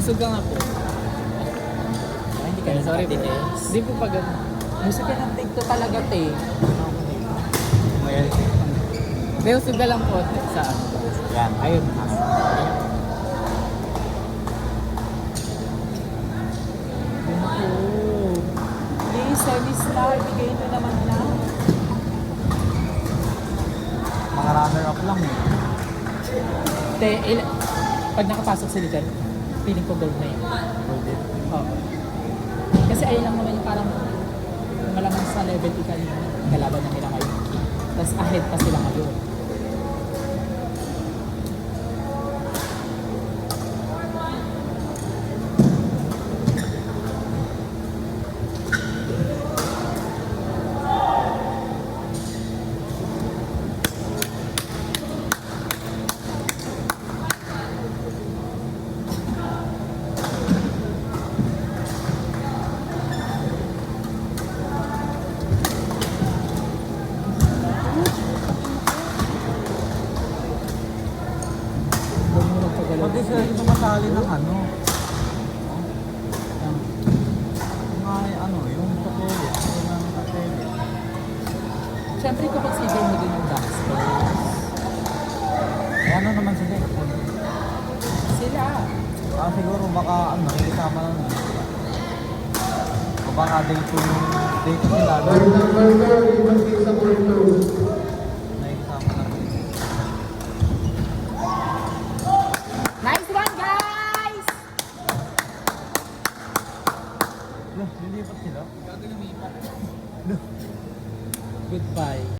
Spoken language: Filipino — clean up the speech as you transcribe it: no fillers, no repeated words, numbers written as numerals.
Suga nga po. Hindi ka na Sorry po. nakatinis. Hindi po pa ganun. Musika ng TikTok talaga, te. Pero suga lang po sa ano. Yan. Ayun. Please, semi-star. Bigay nyo naman na. Mga runner-up lang eh. Te, pag nakapasok sila dyan, feeling ko gold na yun. Oo. Kasi ayun lang naman yung parang malamang sa level ika yung kalaban na nila ngayon. Tapos ahead pa sila ngayon. Huwag mo nagpagalaw. Pwede sila dito masali ng ano. Mga ano, yung totoo. Yung mga totoo. Siyempre kapag sige mo din yung backstage. Eh ano naman sila? Sila. Siguro baka ano, nakikisama lang. O baka day 2 sila. Number 4,